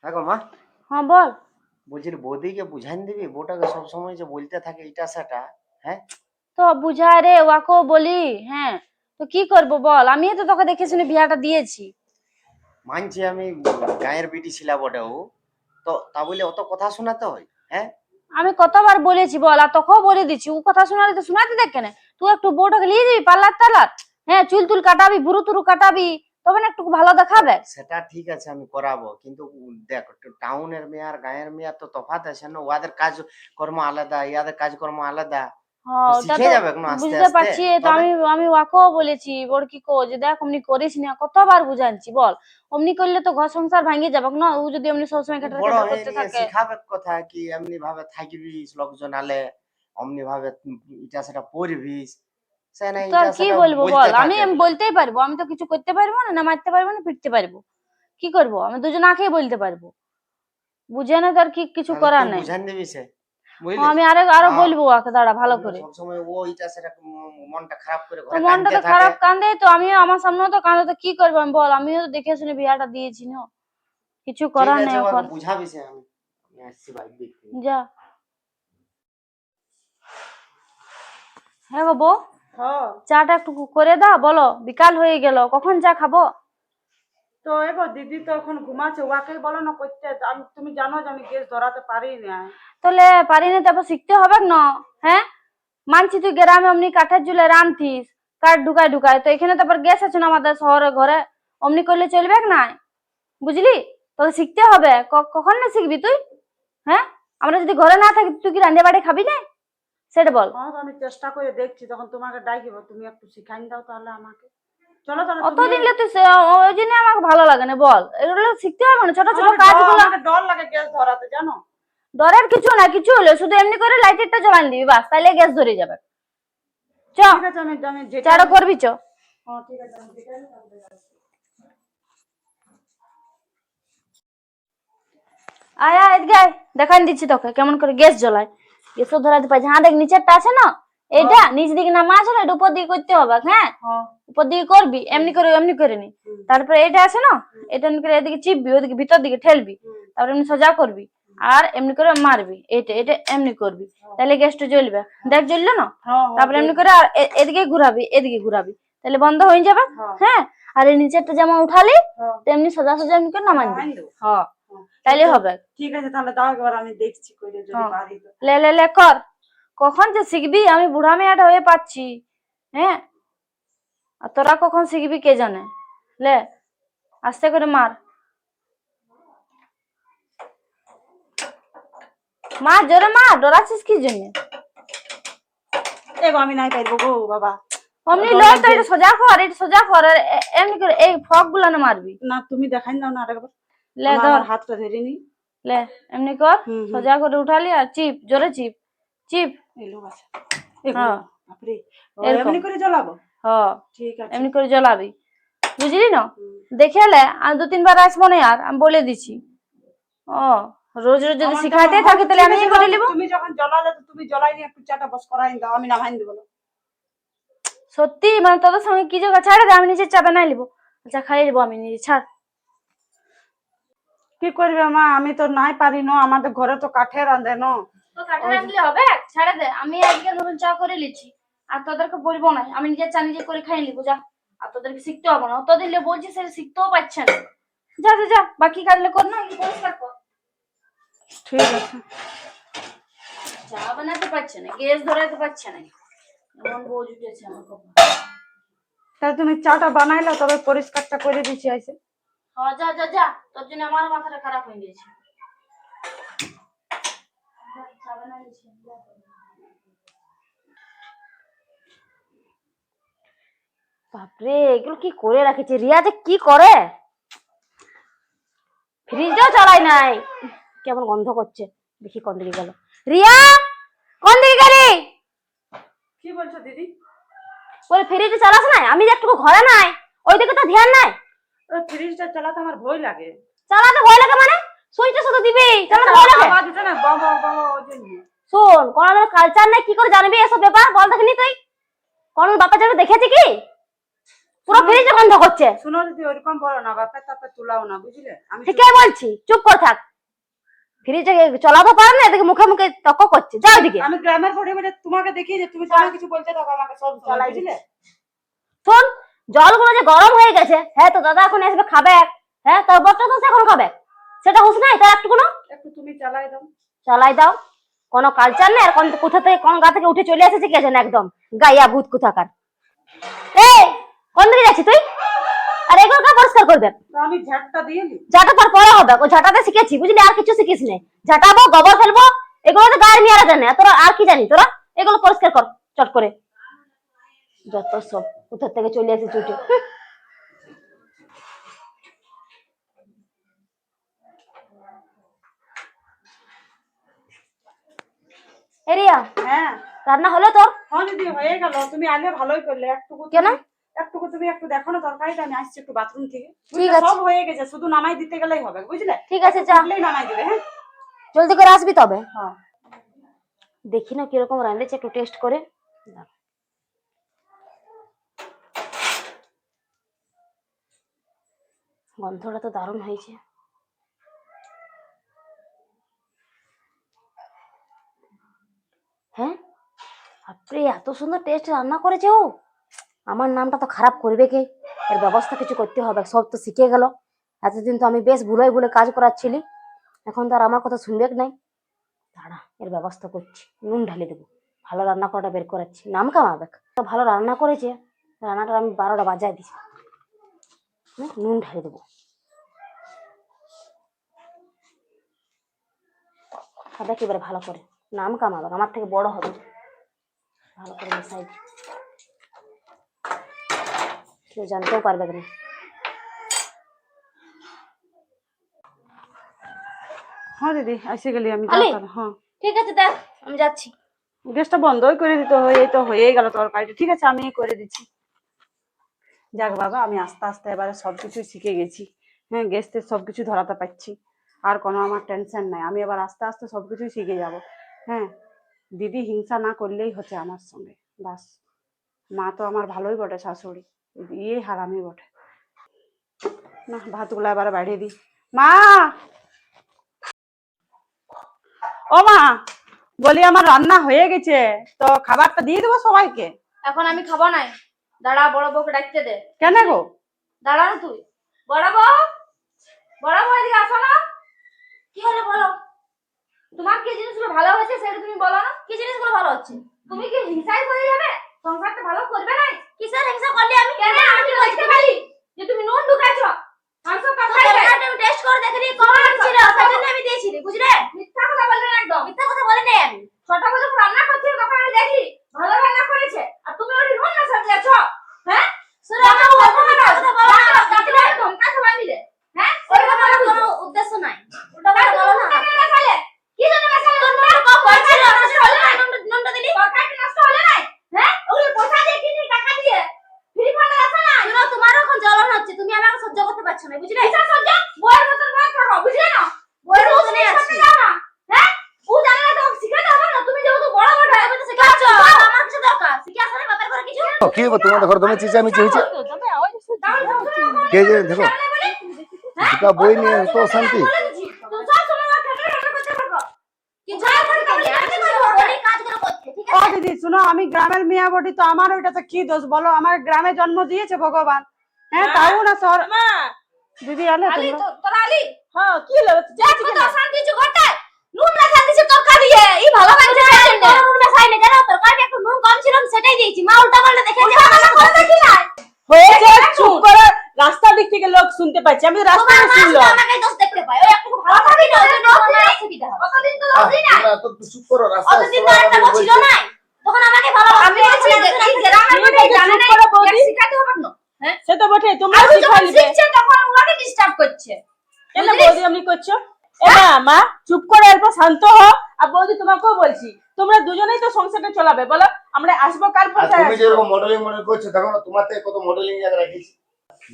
হ্যাঁ গো মা। হ্যাঁ বল। বলছি বৌদিকে বুঝাই দিবি, বউটাকে সবসময় যে বলতে থাকে এটা সেটা। হ্যাঁ তো বুঝায় রে, ওয়াকেও বলি। হ্যাঁ, তো কি করব বল, আমি তো তোকে দেখে শুনে বিয়াটা দিয়েছি। মানছি আমি, গায়ের বিটি ছিলা বটে ও, তো তা বলে অত কথা শোনাতে হয়? হ্যাঁ আমি কতবার বলেছি বল, আর তোকেও বলে দিচ্ছি, ও কথা শোনালে তো শোনাতে দেখ কেন। তুই একটু বউটাকে নিয়ে যাবি পার্লার টার্লার, হ্যাঁ চুল তুল কাটাবি, ভুরু তুরু কাটাবি, তবে না একটু ভালো দেখাবে। সেটা ঠিক আছে আমি করাবো, কিন্তু দেখ টাউনের মেয়ে আর গায়ের মেয়ে তো তফাৎ আছে না, ওদের কাজ কর্ম আলাদা, ইয়াদের কাজকর্ম আলাদা। হ্যাঁ তো ওটা শিখে তো যাবে কোনো আস্তে বুঝতে আস্তে পারছি, তো তবে। আমি আমি ওয়াকেও বলেছি বড়কি কো যে দেখ অমনি করিস না, কতবার বুঝাচ্ছি বল। অমনি করলে তো ঘর সংসার ভাঙিয়ে যাবে না, ও যদি অমনি সবসময় ও খেটার বড় খেটার হয়ে করতে নিয়ে থাকে। শিখাবে কথা কি এমনি ভাবে থাকবি লোকজন আলে, অমনি ভাবে এটা সেটা পড়বিস, সে না তো এটা আর কি সেটা বলবো বলতে বল, আমি থাকে আমি বলে। বলতেই পারবো, আমি তো কিছু করতে পারবো না, না মারতে পারবো না পিটতে পারবো। কি করবো, আমি দুজন আঁকেই বলতে পারবো, বুঝে না তো আর কি কিছু তাহলে করার তুই নাই। বুঝান দিবি সে, হ্যাঁ, বুঝলি। আমি আরো আরো হ্যাঁ বলবো ওকে, দাঁড়া ভালো অমনি করে। সবসময় ও এটা সেটা মনটা খারাপ করে তো ঘরে মনটা কাঁদতে তো থাকে। খারাপ কান্দে, তো আমিও আমার সামনেও তো কান্দে, তো কি করবো আমি বল, আমিও তো দেখে শুনে বিয়াটা দিয়েছি না, কিছু ঠিক করার নেই আছে ওকে এখন। বুঝাবি সে, আমি আমি আসছি বাইক দেখতে। যা। হ্যাঁ গো বউ, হ্যাঁ। চাটা একটু করে দাও, বলো বিকাল হয়ে গেল, কখন চা খাবো? তো এবার দিদি তো এখন ঘুমাচ্ছে, ওয়াকেই বলো না করতে। আমি, তুমি জানো যে আমি গ্যাস ধরাতে পারি না। তাহলে পারিনি, তারপর শিখতে হবে না। হ্যাঁ, মানছি তুই গ্রামে অমনি কাঠের চুলে রাঁধতিস, কাঠ ঢুকায় ঢুকায়, তো এখানে তারপর গ্যাস আছে না আমাদের শহরে ঘরে, অমনি করলে চলবে না, বুঝলি? তোকে শিখতে হবে, কখন না শিখবি তুই? হ্যাঁ, আমরা যদি ঘরে না থাকি তুই কি রান্না বাড়ি খাবি না, সেটা বল। হ্যাঁ, তো আমি চেষ্টা করে দেখছি, তখন তোমাকে ডাকিব, তুমি একটু শিখাই দাও তাহলে আমাকে। চলো তাহলে অত তুমি। দিনলে তুই ওই জন্য আমাকে ভালো লাগে না বল, এগুলো শিখতে হবে না, ছোট ছোট আমাকে কাজগুলো। আমাকে ডর লাগে গ্যাস ধরাতে, জানো। ডরের কিছু না, কিছু হলে শুধু এমনি করে লাইটারটা জ্বালান দিবি বাস, তাইলে গ্যাস ধরে যাবে। চ, ঠিক আছে, আমি আমি যেটা চাটা করবি চ। হ্যাঁ ঠিক আছে, আমি যেটা আয় আয় এদিকে আয়, দেখান দিচ্ছি তোকে কেমন করে গ্যাস জ্বলায়। গ্যাসও ধরাতে পারছি, হ্যাঁ দেখ নিচেরটা আছে না, এইটা নিচ দিকে নামা আছে না, এটা উপর দিকে করতে হবে। হ্যাঁ, হ্যাঁ। উপর দিকে করবি, এমনি করে এমনি করে নি। তারপরে এটা আছে না, এটা এমনি করে এদিকে চিপবি, ওদিকে ভিতর দিকে ঠেলবি, তারপরে এমনি সোজা করবি, আর এমনি করে মারবি, এটা এটা এমনি করবি, তাহলে গ্যাসটা জ্বলবে। দেখ জ্বললো না? তারপরে এমনি করে আর এদিকে ঘুরাবি, এদিকে ঘুরাবি, তাহলে বন্ধ হয়ে যাবে। হ্যাঁ, আর এই নিচেরটা যেমন উঠালি তেমনি সোজা সোজা এমনি করে নামান দিবি। হ্যাঁ, তাইলে হবে। ঠিক আছে, তাহলে দাও একবার, আমি দেখছি করে যদি পারি তো। লে লে লে কর, কখন যে শিখবি, আমি বুড়া মেয়েটা হয়ে পাচ্ছি। হ্যাঁ, আর তোরা কখন শিখবি কে জানে। লে, আস্তে করে মার, মার জোরে মার, ডরাচ্ছিস কি জন্য? এগো আমি নাই পারবো গো বাবা। অমনি লো তো, এটা সোজা কর, এটা সোজা কর, আর এমনি করে এই ফ্রক গুলো না মারবি। না, তুমি দেখাই দাও না আরেকবার। লে ধর, আমার হাতটা ধরে নি। লে এমনি কর, সোজা করে উঠালি আর চিপ, জোরে চিপ, চিপ। এলো বাছা, এগো হ্যাঁ, বাপরে, এরকম। এমনি করে জ্বলাবো? হ্যাঁ, ঠিক আছে। এমনি করে জ্বলাবি, বুঝলি না? দেখে এলে আমি 2-3 বার আসবো না, আর আমি বলে দিছি। ও, রোজ রোজ যদি শিখাইতে থাকি তাহলে আমি করে নিব। তুমি যখন জ্বলালে তো তুমি জ্বলাই নিয়ে একটু চাটা বস করাই দাও, আমি নামাই দেবো না। সত্যি মানে তোদের সঙ্গে কি যোগা, ছাড়ে দে, আমি নিজের চা বানাই নিবো, চা খাইয়ে নিবো আমি নিজে, ছাড়। কি করবে মা, আমি তো নাই পারি না, আমাদের ঘরে তো কাঠে রাঁধে না। তো কাঠে রাখলে হবে, ছাড়ে দে, আমি আজকে নতুন চা করে লিছি, আর তোদেরকে বলবো না, আমি নিজের চা নিজে করে খাই নিবো, যা। আর তোদেরকে শিখতে হবে না, অত দিলে বলছি সে শিখতেও পারছে না। যা যা যা, বাকি কাটলে কর না, পরিষ্কার কর। ঠিক আছে। চা বানাতে পারছে না, গ্যাস ধরাতে পারছে না, এমন বউ জুটেছে আমার কপালে। তাহলে তুমি চাটা বানাইলে, তবে পরিষ্কারটা করে দিচ্ছি আইসে। হ্যাঁ যা যা যা, তোর জন্য আমার মাথাটা খারাপ হয়ে গেছে। চা বানাই দিচ্ছি। বাপরে, এগুলো কি করে রাখেছে, রিয়া যে কি করে, ফ্রিজটাও চালাই নাই, কেমন গন্ধ করছে, দেখি কোন দিকে গেল। রিয়া, কোন দিকে গেলি? কি বলছো দিদি? বলে ফ্রিজটা চালাস নাই, আমি যে একটু ঘরে নাই, ওই দিকে তো ধ্যান নাই। ওই ফ্রিজটা চালাতে আমার ভয় লাগে। চালাতে ভয় লাগে মানে? সুইচটা শুধু দিবি, চালাতে ভয় লাগে? আওয়াজ উঠে না, বাবা বাবা, ওই জন্য। শোন, কোনদের কালচার নাই, কি করে জানবি এসব ব্যাপার, বল দেখিনি তুই কোন বাপা যাবে দেখেছি কি? পুরো ফ্রিজে গন্ধ করছে। শুনো দিদি, ওইরকম বলো না, বাপের তাপে তুলাও না, বুঝলে? আমি ঠিকই বলছি, চুপ করে থাক। ফ্রিজে চালাতে পারে না, এদিকে মুখে মুখে তর্ক করছে। যাও এদিকে। আমি গ্রামের পরিবারে তোমাকে দেখি যে তুমি তোমার কিছু বলতে থাকো আমাকে সব চালাই, বুঝলে? শোন, জলগুলো যে গরম হয়ে গেছে, হ্যাঁ তো দাদা এখন আসবে খাবে, হ্যাঁ তোর বরটা তো এখন খাবে, সেটা হুঁশ নাই তার একটু কোনো? একটু তুমি চালাই দাও। চালাই দাও, কোনো কালচার নেই। আর কোথা থেকে কোন গা থেকে উঠে চলে এসেছে কে জানে, একদম গাইয়া ভূত কোথাকার। এই কোন দিকে যাচ্ছিস তুই? আর এগুলো কে পরিষ্কার করবে? তো আমি ঝাঁটটা দিয়ে নি। ঝাঁটা তোর পরে হবে, ও ঝাঁটাতে শিখেছি বুঝলি, আর কিছু শিখিস নে। ঝাঁটাবো, গোবর ফেলবো, এগুলো তো গায়ের মেয়েরা জানে, তোরা আর কি জানি? তোরা এগুলো পরিষ্কার কর চট করে। যত সব কোথা থেকে চলে এসেছে উঠে। এরিয়া হ্যাঁ রান্না হলো তোর? হ্যাঁ দিদি, হয়ে গেল। তুমি আগে ভালোই করলে। একটুকু কেন? একটুকু তুমি একটু দেখো না তরকারিটা, আমি আসছি একটু বাথরুম থেকে। ঠিক আছে। সব হয়ে গেছে, শুধু নামাই দিতে গেলেই হবে, বুঝলে? ঠিক আছে, যা ফুটলেই নামাই দিবে। হ্যাঁ জলদি করে আসবি তবে। হ্যাঁ দেখি না কিরকম রান্নাছে, একটু টেস্ট করে। গন্ধটা তো দারুণ হয়েছে। হ্যাঁ বাপরে, এত সুন্দর টেস্ট রান্না করেছে ও। আমার নামটা তো খারাপ করবে কে? এর ব্যবস্থা কিছু করতে হবে, সব তো শিখে গেল। এতদিন তো আমি বেশ ভুলোই ভুলে কাজ করাচ্ছিলি, এখন তো আর আমার কথা শুনবে নাই। দাঁড়া, এর ব্যবস্থা করছি। নুন ঢালি দেবো, ভালো রান্না করাটা বের করাচ্ছি, নাম কামাবে। তো ভালো রান্না করেছে, রান্নাটা আমি 12টা বাজায় দিছি। নুন ঢালি দেবো, খাবে একেবারে ভালো করে, নাম কামাবে, আমার থেকে বড় হবে। ভালো করে মিশাই, কেউ জানতেও পারবে না। হ্যাঁ দিদি, এসে গেলি আমি। আলি? হ্যাঁ ঠিক আছে, দেখ আমি যাচ্ছি। গ্যাসটা বন্ধই করে দিতে হয়, এই তো হয়েই গেল তরকারিটা। ঠিক আছে, আমি করে দিচ্ছি। যাক বাবা, আমি আস্তে আস্তে এবারে সবকিছু শিখে গেছি। হ্যাঁ, গ্যাসতে সবকিছু ধরাতে পারছি, আর কোনো আমার টেনশন নাই। আমি এবার আস্তে আস্তে সবকিছুই শিখে যাব। হ্যাঁ, দিদি হিংসা না করলেই হচ্ছে আমার সঙ্গে, বাস। মা তো আমার ভালোই বটে, শাশুড়ি ইয়ে হারামি বটে না। ভাতগুলো এবার বাড়িয়ে দিই। মা, ও মা, বলি আমার রান্না হয়ে গেছে, তো খাবারটা দিয়ে দেবো সবাইকে। এখন আমি খাবো নাই, দাঁড়া, বড় বউকে ডাকতে দে। কেন গো? দাঁড়া না তুই, বড় বউ, বড় বউ এদিকে আসো না। কি হলো বলো? তোমার কি জিনিসগুলো ভালো হচ্ছে সেটা তুমি বলো না। কি জিনিসগুলো ভালো হচ্ছে? তুমি কি হিংসাই করে যাবে? সংসারটা ভালো করবে না? কিসের হিংসা করলে? আমি কেন আমি বলতে পারি যে তুমি নুন ঢুকাইছো, মাংস কাটাইছো। আমি টেস্ট করে দেখিনি কেমন ছিল, সেজন্য আমি দিয়েছি, বুঝলে? মিথ্যা কথা বলবে না, একদম মিথ্যা কথা বলি নাই আমি। ছোট বলে রান্না করছিল তখন আমি দেখি ভালো রান্না করেছে, আর তুমি ওই নুন না সাজিয়েছো। হ্যাঁ শুনো, আমি বলবো না, কথা বলো না, কাটলে একদম কাছে বাঁধিলে। হ্যাঁ, ওই কথা কোনো উদ্দেশ্য নাই, ওটা বলো না। কি জন্য মেশালে? তোর নুন কম হয়েছিল, নষ্ট হলো না। নুনটা দিলি তরকারি নষ্ট হলো না। হ্যাঁ, ওগুলো পয়সা দিয়ে কিনি, টাকা দিয়ে ফ্রি ফান্ড আছে না। শুনো, তোমারও এখন জ্বলন হচ্ছে, তুমি আমাকে সহ্য করতে পারছো না, বুঝলে? কিসের সহ্য? বইয়ের মতন বই থাকো, বুঝলে না? বইয়ের মতনই আছি। হ্যাঁ, ও জানে না, তো শিখাতে হবে না। তুমি যেহেতু বড় বড় তুমি তো শিখাচ্ছ, আমার কিছু দরকার শিখে আসলে বাপের ঘরে কিছু কি হবে তোমাদের ঘর তুমি চেঁচামেচি হয়েছে কে যে দেখো দুটা বই নিয়ে তো শান্তি ও দিদি শুনো, আমি গ্রামের মিয়া বটি, তো আমার ওইটাতে কি দোষ বলো? আমার গ্রামে জন্ম দিয়েছে ভগবান। হ্যাঁ, তাও না শহর। দিদি আলে আলি তোমরা। তো তোর আলি হ্যাঁ, কি হলো? দেখো তো শান্তি কিছু ঘটে। নুন মেশা দিছে তরকারি দিয়ে, এই ভালো লাগছে না। তোর নুন মেশাই না, জানো তরকারি একটু নুন কম ছিল, আমি সেটাই দিয়েছি। মা উল্টা পাল্টা দেখে যে রান্না করে দেখি না হয়েছে, চুপ করে। রাস্তা দিক থেকে লোক শুনতে পাচ্ছে, আমি রাস্তায় তোমার মা শুনলো। শুধু আমাকে দোষ দেখতে পায়, ওই একটু ভালো থাকি না, ওই জন্য আমার অসুবিধা হয়। অতদিন তো দোষ দিই না, তো চুপ করো রাস্তায় অতদিন তো একটা বউ ছিল না, তখন আমাকে ভালো আমি বলছি এই গ্রামের মধ্যে জানে না, শিখাতে হবে না। হ্যাঁ, সে তো বটে, তোমরা আর যখন শিখাইবে। শিখছে তখন ওকে ডিস্টার্ব করছে। কেন বৌদি এমনি করছো? না মা, চুপ করে অল্প শান্ত হও। আর বৌদি তোমাকেও বলছি, তোমরা দুজনেই তো সংসারটা চালাবে, বলো আমরা আসবো কাল আর কোথায় তুমি আসবো? যেরকম মডেলিং মনে করছো, দেখো না তোমার থেকে কত মডেলিং জায়গা রেখেছি।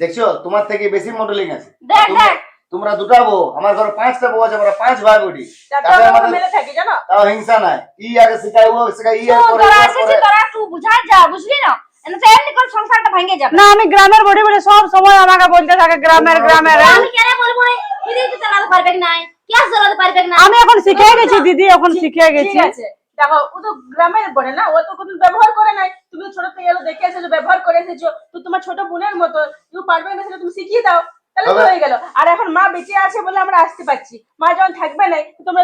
দেখছো তোমার থেকে বেশি মডেলিং আছে। দেখ দেখ তোমরা দুটা বউ, আমার ঘরে 5টা বউ আছে, আমরা 5 ভাই বটি। তাতে তাহলে আমরা আমাদের মেলে থাকি, জানো? তাও হিংসা নাই। ই আগে শিখাই ও শিখাই ই তো পরে তোরা এসেছিস, তোরা একটু বুঝা যা, বুঝলি না? এনে তো এমনি করে সংসারটা ভেঙে যাবে। না আমি গ্রামের বড়ি বলে সব সময় আমাকে বলতে থাকে গ্রামের। আমি কেন বলবো না? দিদি তো চালাতে পারবে না, গ্যাস জ্বালাতে পারবে না। আমি এখন শিখে গেছি দিদি, এখন শিখে গেছি। ঠিক আছে, দেখো ও তো গ্রামের বনে না, ও তো কোনদিন ব্যবহার করে নাই। তুমি ছোট থেকে এলো দেখে এসেছো, ব্যবহার করে এসেছো, তো তোমার ছোট বোনের মতো তুমি পারবে না, সেটা তুমি শিখিয়ে দাও, তাহলে তো হয়ে গেল। আর এখন মা বেঁচে আছে বলে আমরা আসতে পারছি, মা যখন থাকবে না তো তোমরা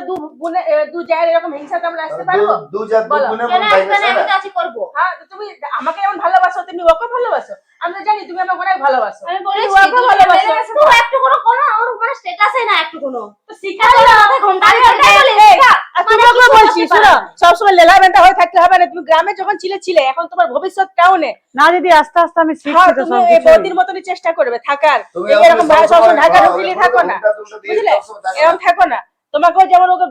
দু জায়গায় এরকম হিংসাতে আমরা আসতে পারবো? দু জাত দু বলো, গুণে কেন মন আসবে না? আমি ভাইবে তো আছি করবো। হ্যাঁ, তো তুমি আমাকে যেমন ভালোবাসো তেমনি ওকে ভালোবাসো। আমি তো জানি তুমি আমাকে অনেক ভালোবাসো। আমি বলেছি তুমি ওকে ভালোবাসো। তো একটু কোনো ওর মানে স্ট্যাটাসই না একটু কোনো। তো শিখা তাহলে দাও। মাথায় ঘন্টা আমি ঘন্টা ওটাই বলি, বলি, শিখা। আর মানে তোমাকে কিছু বলছি, করতে শোনো, পারে না। সবসময় লেলা বেন্টা হয়ে থাকলে হবে না। তুমি গ্রামে যখন ছিলে, এখন তোমার ভবিষ্যৎ টাউনে। না দিদি আস্তে আস্তে আমি হ্যাঁ, শিখছি তো তুমি সব এই কিছু। বৌদির মতনই চেষ্টা করবে থাকার। তুমি এই এরকম ভাই সবসময় ঢাকা ঢুকলি থাকো না, বুঝলে? বুঝলে এরকম থাকো না। তোমাকেও যেমন ওকে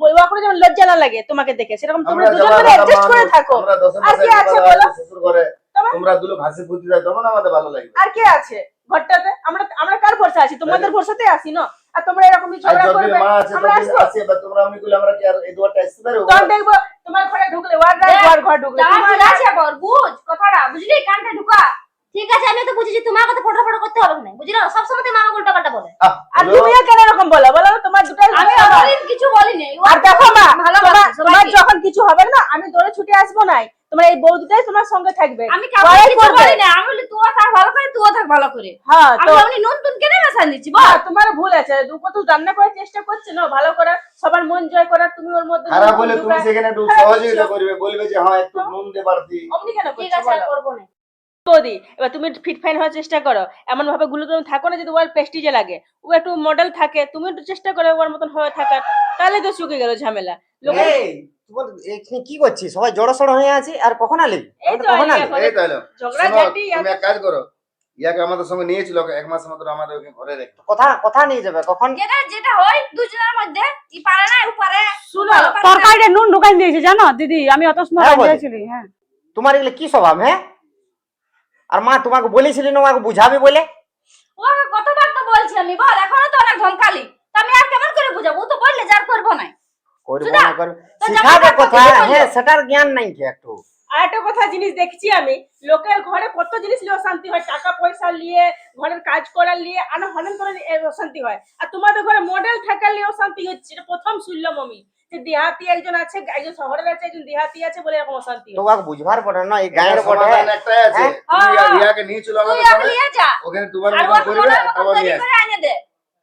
ওয়া করে যেমন লজ্জা না লাগে তোমাকে দেখে, সেরকম তোমরা দুজন মিলে অ্যাডজাস্ট করে থাকো। আমরা 10 আর কি মাসের আছে বাবা বলো? শ্বশুর ঘরে তবে- তোমরা দুলো ঘাসে পুঁতি দাও, তখন আমাদের ভালো লাগবে। আর কে আছে ঘরটাতে? আমরা আমরা কার ভরসা আছি? তোমাদের ভরসাতে আসি না। আর তোমরা এরকমই আর ঝগড়া যদি করবে, মা আছে আমরা তখন আসবো। আসে, বা তোমরা আমি কইলে আমরা কি আর এই দুয়ারটা আসতে পারবো? তখন দেখবো তোমার ঘরে ঢুকলে ওয়ার রাত, ওয়ার ঘর ঢুকলে যা তোমার ঠিক আছে বল, বুঝ কথাটা, বুঝলি? কানটা ঢুকা। ঠিক আছে, আমি তো বুঝেছি তোমার কথা ফটো করতে হবে না, বুঝলো? সবসময় মামা উল্টা পাল্টা বলে। আর তুমিও কেন এরকম বলো? বলো তোমার দুটাই আমি সমান। ওরই কিছু বলিনি। ও আর দেখো মা, ভালোবাসে তোমার সবাইকে। যখন কিছু হবে না আমি দৌড়ে ছুটে আসবো নাই, তোমার এই বৌদিটাই তোমার সঙ্গে থাকবে। আমি কাউকে ওরাই কিছু করবে। বলি না। আমি বলি তুইও থাক ভালো করে, তুইও থাক ভালো করে। হ্যাঁ, আমি তো এমনি নতুন কেন মেশান দিচ্ছি বল? হ্যাঁ, তোমার ভুল আছে। দুটো তো রান্না করার চেষ্টা করছে না ভালো করার, সবার মন জয় করার, তুমি ওর মধ্যে খারাপ নুন হলে তুমি ঢুকায়- সেখানে একটু খারাপ সহযোগিতা করছো। করবে, বলবে যে হ্যাঁ একটু নুন দে বাড়তি। অমনি কেন ঠিক করছো আছে, আর বলো? করবো না। বৌদি, এবার তুমি ফিট ফাইন হওয়ার চেষ্টা করো। এমন ভাবে গুলো তুমি থাকো না যদি ওর প্রেস্টিজে লাগে। ও একটু মডেল থাকে, তুমি একটু চেষ্টা করো ওর মতন হয়ে থাকার, তাহলে তো চুকে গেল ঝামেলা। লোকের এই তোমার এখানে কি করছিস? সবাই জড়সড় হয়ে আছে, আর কখন আলি? এই তো কখন আলি আলি? এখন। এই তো এলো। ঝগড়া শোনো, ঝাঁটি তুমি এক কাজ করো, ইয়াকে আমাদের সঙ্গে নিয়েছিল এক মাসের মতো আমাদের ওখানে ঘরে রেখে। কথা নিয়ে যাবে কখন? যেটা যেটা হয় দুজনের মধ্যে, ই পারে না, ও পারে। শুনো, তরকারিতে নুন ঢুকাই দিয়েছে জানো দিদি, আমি অত সময় হ্যাঁ, বলে। রাঁধিয়েছিলি। হ্যাঁ তোমার এগুলো কি স্বভাব? হ্যাঁ, আর মা তোমাকে বলেছিলি না আমাকে বুঝাবি বলে? ওকে কতবার তো বলছি আমি, বল এখনো তো অনেক ধমকালি। তো আমি আর কেমন করে বুঝাবো? ও তো বললে যার করবো না। করবো সুধা, না করবো, তো শিখাবে জামাই কথা। বাবা কিছু হ্যাঁ, বললো? সেটার জ্ঞান নাই কি একটু? আর একটা কথা জিনিস দেখছি আমি, লোকের ঘরে কত জিনিস নিয়ে অশান্তি হয়, টাকা পয়সা নিয়ে, ঘরের কাজ করার নিয়ে, আর হনন করে অশান্তি হয়। আর তোমাদের ঘরে মডেল থাকার নিয়ে অশান্তি হচ্ছে, এটা প্রথম শুনলাম আমি, যে দেহাতি একজন আছে, একজন শহরের আছে, একজন দেহাতি আছে বলে এরকম অশান্তি তো হয়। ওকে বুঝবার পড়ে না, এই গায়ের এটার পড়ে। সমাধান একটাই আছে, হ্যাঁ? তুমি হ্যাঁ। ইয়াকে নিয়েছিল তুই আমাদের আগে সঙ্গে, নিয়ে যা, ওখানে তোমার আর মতন ওর করবে, মনের মতন আবার তৈরি নিয়ে করে এনে দে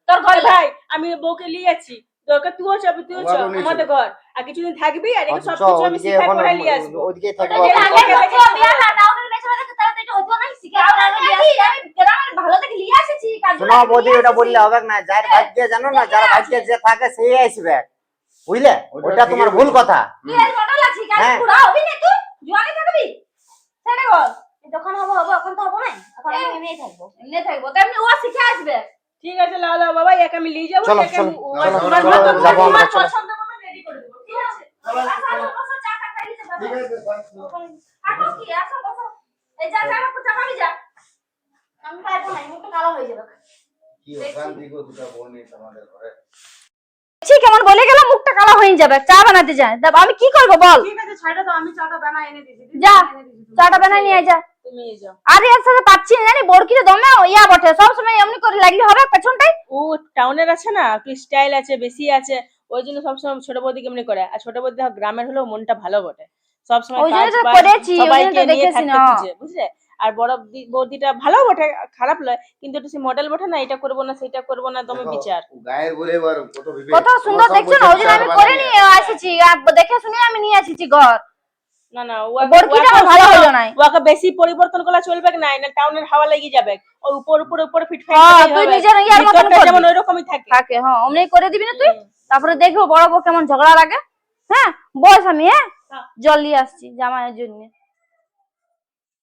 তোর বল ঘরে। ভাই, আমি বউকে নিয়ে যাচ্ছি, দরকার তুইও যাবি, তুইও চ আমারও নিয়ে আমাদের চলো। ঘর, আর কিছুদিন থাকবি, আর এগুলো অথচ সবকিছু আমি ওদিকে শিখাই এখন পড়াই নিয়ে আসবো। ওদিকে ওটা থাকবো। যেটা আগে দেখে তো বিয়া না টাউনের বেচে দেখে তাহলে তো এটা হতো না। শিখে আমরা আমি গ্রামের ভালো থেকে নিয়ে আসেছি কাজ। শোনো বৌদি, ওটা বললে হবে না। যার ভাগ্যে জানো না, যার ভাগ্যে যে থাকে সেই আসবে, বুঝলে? ওটা তোমার ভুল কথা। তুই আর মডেল আছিস, কাজ হ্যাঁ। পুরা হবি না তুই? জোয়ানি থাকবি? সেটা বল। যখন হবো হবো, এখন তো হবো না। এখন আমি এমনিই থাকবো। এমনি থাকবো। তো এমনি ও শিখে আসবে। ঠিক আছে, লাও লাও বাবা, একে আমি নিয়ে যাবো, চলো, একে চলো, আমি চলো, তোমার চলো, মতন যাবো আমরা, তোমার চলো। পছন্দ মতন রেডি করে দেবো, ঠিক আছে? আসো, বসো, চা টা খাইয়ে যাবে। ঠিক আছে, আসো কি, আসো, বসো। এই যা যা আমাকে চাপাবি যা। আমি পারবো না, মুখটা কালো হয়ে যাবে। কি অশান্তি গো দুটা বোন আমাদের ঘরে। কেমন বলে গেল, মুখটা কালো হয়ে যাবে। চা বানাতে যায়, আমি কি করবো বল? ঠিক আছে ছাইটা তো, আমি চাটা বানাই এনে দিছি দিদি, যা, এনে দিছি। চাটা বানাই নিয়ে যা। তুমি নিয়ে যাও। আরে এর সাথে পাচ্ছি না জানি, বড়কিরে দমে ইয়া বটে, সব সময় এমনি করে লাগলে হবে পেছনটাই। ও টাউনের আছে না, একটু স্টাইল আছে, বেশি আছে, ওই জন্য সবসময় ছোট বৌদি কেমনি করে। আর ছোট বৌদি গ্রামের হলেও মনটা ভালো বটে, সবসময় ওই জন্য কাজ তো বাজ করেছি, ওই জন্য সবাইকে তো নিয়ে দেখেছি থাকতে না। খুঁজে, বুঝলে? আর বড় বৌদিটা ভালো বটে, খারাপ নয়, কিন্তু একটু মডেল বটে না, এটা করবো না সেটা করবো না, তুমি দেখো, বিচার। গায়ের বলে এবার কত বিবেক। কত সুন্দর আমার সব দেখছো না, ওই জন্য আমি বলছে করে চার নিয়ে আসিছি, আর দেখে শুনে আমি নিয়ে আসিছি ঘর। না না, বড়কিটা আমার ভালো হলো না। ওকে বেশি পরিবর্তন করা চলবে না, না টাউনের হাওয়া লেগে যাবে। ও উপর উপর উপর ফিট হ্যাঁ, ফাইট তুই নিজের ইয়ার মতন করবি। যেমন ওইরকমই থাকে। থাকে, হ্যাঁ অমনি করে দিবি না তুই। তারপরে দেখবো বড় বউ কেমন ঝগড়া লাগে। হ্যাঁ বস, আমি জল নিয়ে আসছি জামাইয়ের জন্য।